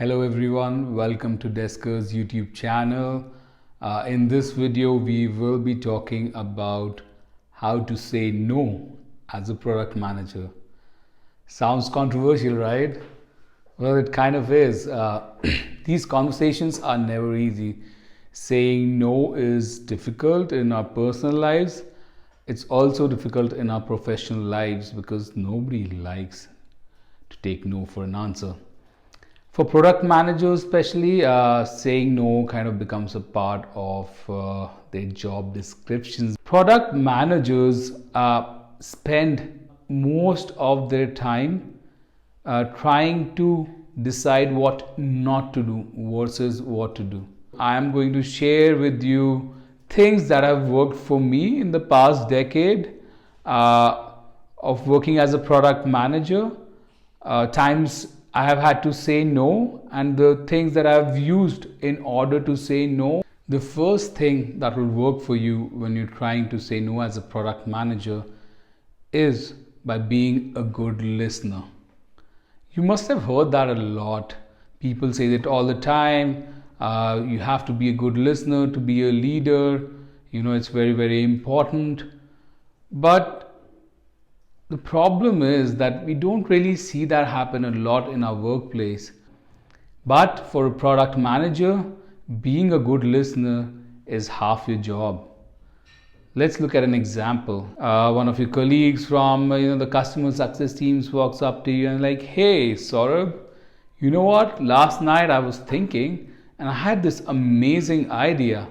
Hello everyone, welcome to Dezkr's YouTube channel. In this video, we will be talking about how to say no as a product manager. Sounds controversial, right? Well, it kind of is. These conversations are never easy. Saying no is difficult in our personal lives. It's also difficult in our professional lives because nobody likes to take no for an answer. For product managers especially, saying no kind of becomes a part of their job descriptions. Product managers spend most of their time trying to decide what not to do versus what to do. I am going to share with you things that have worked for me in the past decade of working as a product manager. Times I have had to say no, and the things that I've used in order to say no. The first thing that will work for you when you're trying to say no as a product manager is by being a good listener. You must have heard that a lot. People say that all the time. You have to be a good listener to be a leader. It's very, very important. But the problem is that we don't really see that happen a lot in our workplace. But for a product manager, being a good listener is half your job. Let's look at an example. One of your colleagues from the customer success teams walks up to you and like, "Hey, Saurabh, you know what? Last night I was thinking and I had this amazing idea.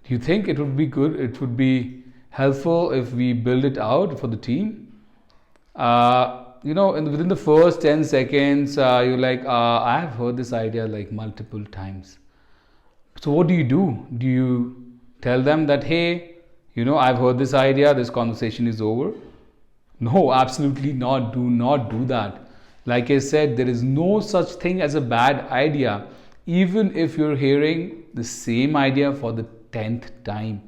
Do you think it would be good? It would be helpful if we build it out for the team?" Within the first 10 seconds, you're like, I have heard this idea like multiple times. So what do? Do you tell them that, hey, I've heard this idea, this conversation is over? No, absolutely not. Do not do that. Like I said, there is no such thing as a bad idea, even if you're hearing the same idea for the 10th time.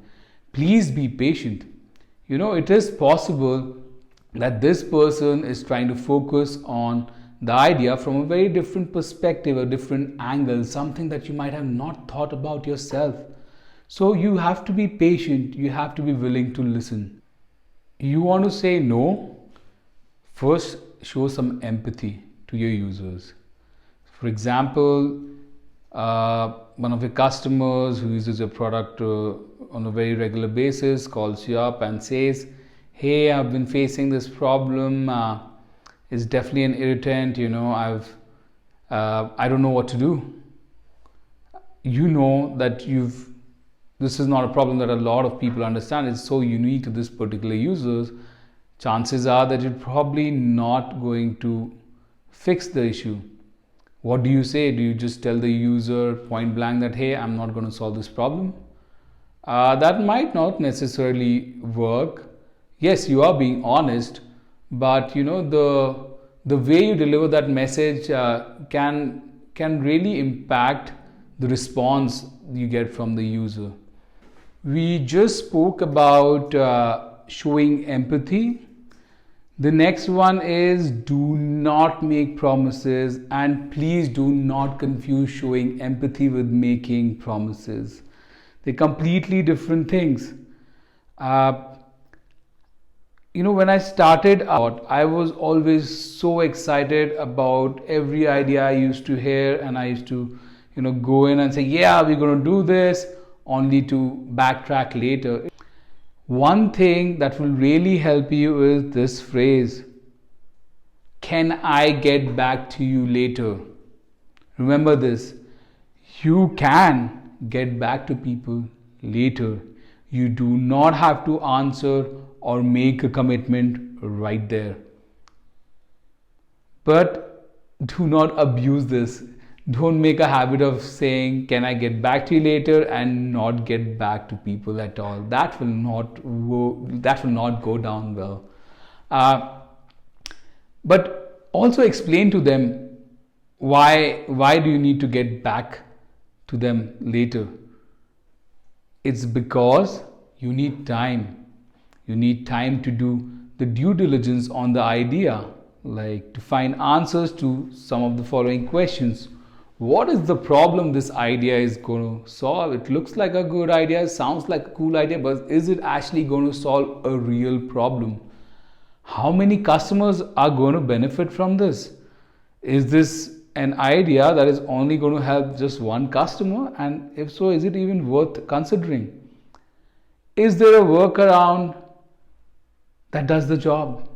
Please be patient. It is possible that this person is trying to focus on the idea from a very different perspective, a different angle, something that you might have not thought about yourself. So you have to be patient, you have to be willing to listen. You want to say no? First, show some empathy to your users. For example, one of your customers who uses your product on a very regular basis calls you up and says, "Hey, I've been facing this problem. It's definitely an irritant. I don't know what to do." That this is not a problem that a lot of people understand. It's so unique to this particular users. Chances are that you're probably not going to fix the issue. What do you say? Do you just tell the user point blank that, "Hey, I'm not going to solve this problem"? That might not necessarily work. Yes, you are being honest, but the way you deliver that message can really impact the response you get from the user. We just spoke about showing empathy. The next one is do not make promises, and please do not confuse showing empathy with making promises. They're completely different things. When I started out, I was always so excited about every idea I used to hear, and I used to, go in and say, "Yeah, we're going to do this," only to backtrack later. One thing that will really help you is this phrase, "Can I get back to you later?" Remember this. You can get back to people later. You do not have to answer or make a commitment right there. But do not abuse this. Don't make a habit of saying, "Can I get back to you later?" and not get back to people at all. That will not go down well. But also explain to them why do you need to get back to them later. It's because you need time. You need time to do the due diligence on the idea, like to find answers to some of the following questions. What is the problem this idea is going to solve? It looks like a good idea, sounds like a cool idea, but is it actually going to solve a real problem? How many customers are going to benefit from this? Is this an idea that is only going to help just one customer? And if so, is it even worth considering? Is there a workaround that does the job?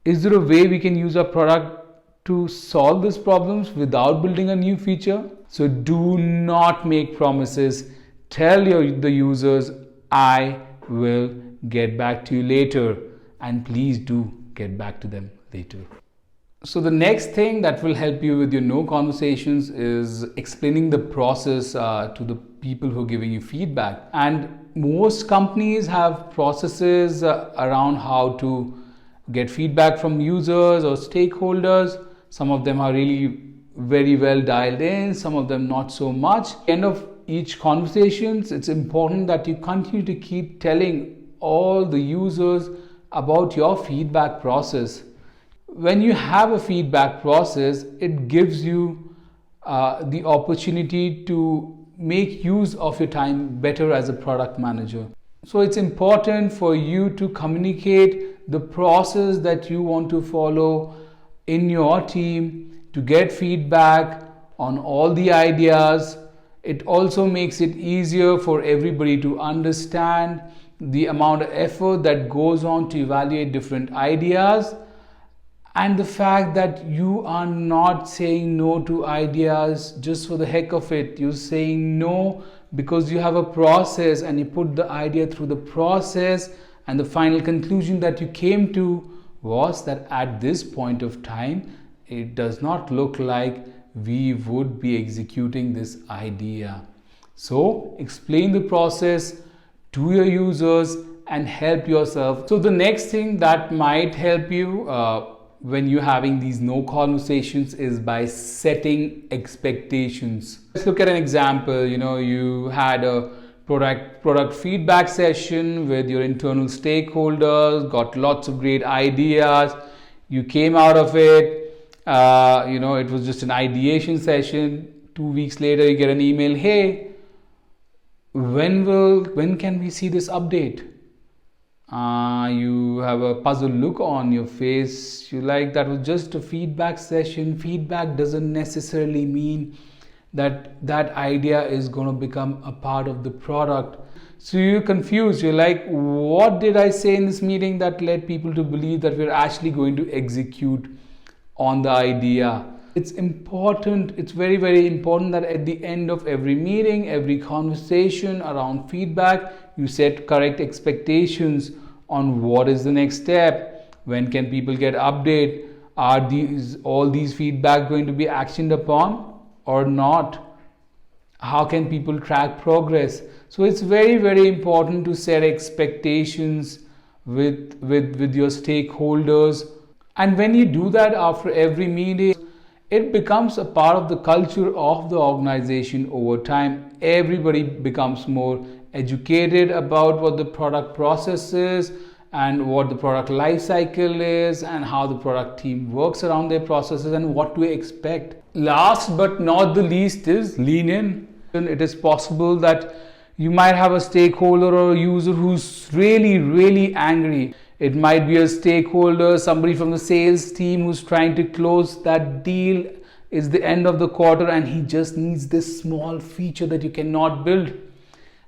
Is there a way we can use our product to solve these problems without building a new feature? So do not make promises. Tell the users, I will get back to you later, and please do get back to them later. So the next thing that will help you with your no conversations is explaining the process to the people who are giving you feedback. And most companies have processes around how to get feedback from users or stakeholders. Some of them are really very well dialed in, some of them not so much. At the end of each conversation, it's important that you continue to keep telling all the users about your feedback process. When you have a feedback process, it gives you the opportunity to make use of your time better as a product manager. So it's important for you to communicate the process that you want to follow in your team to get feedback on all the ideas. It also makes it easier for everybody to understand the amount of effort that goes on to evaluate different ideas, and the fact that you are not saying no to ideas just for the heck of it. You're saying no because you have a process and you put the idea through the process, and the final conclusion that you came to was that at this point of time, it does not look like we would be executing this idea. So explain the process to your users and help yourself. So the next thing that might help you when you're having these no conversations is by setting expectations. Let's look at an example. You had a product feedback session with your internal stakeholders, got lots of great ideas. You came out of it, it was just an ideation session. 2 weeks later, you get an email, hey, when can we see this update? You have a puzzled look on your face. You like, that was just a feedback session. Feedback doesn't necessarily mean that idea is going to become a part of the product. So you're confused. You're like, what did I say in this meeting that led people to believe that we're actually going to execute on the idea? It's important, it's very, very important that at the end of every meeting, every conversation around feedback, you set correct expectations on what is the next step, when can people get update, are all these feedback going to be actioned upon or not, how can people track progress. So it's very, very important to set expectations with your stakeholders, and when you do that after every meeting, it becomes a part of the culture of the organization. Over time, everybody becomes more educated about what the product process is and what the product life cycle is and how the product team works around their processes and what to expect. Last but not the least is lean in. It is possible that you might have a stakeholder or a user who's really, really angry. It might be a stakeholder, somebody from the sales team who's trying to close that deal. It's the end of the quarter and he just needs this small feature that you cannot build.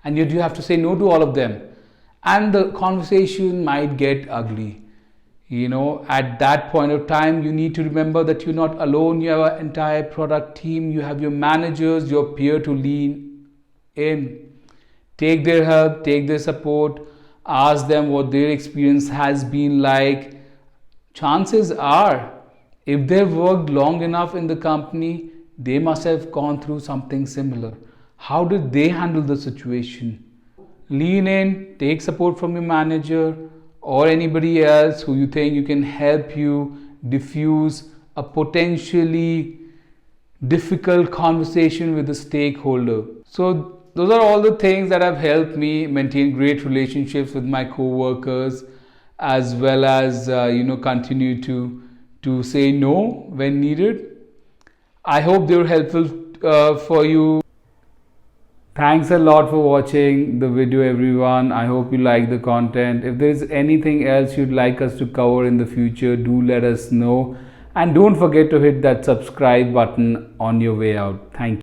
And yet you have to say no to all of them. And the conversation might get ugly. At that point of time, you need to remember that you're not alone. You have an entire product team. You have your managers, your peer to lean in. Take their help, take their support. Ask them what their experience has been like. Chances are, if they've worked long enough in the company, they must have gone through something similar. How did they handle the situation? Lean in, take support from your manager or anybody else who you think you can help you diffuse a potentially difficult conversation with a stakeholder. So those are all the things that have helped me maintain great relationships with my co-workers, as well as continue to say no when needed. I hope they were helpful for you. Thanks a lot for watching the video, everyone. I hope you like the content. If there is anything else you'd like us to cover in the future, do let us know. And don't forget to hit that subscribe button on your way out. Thank you.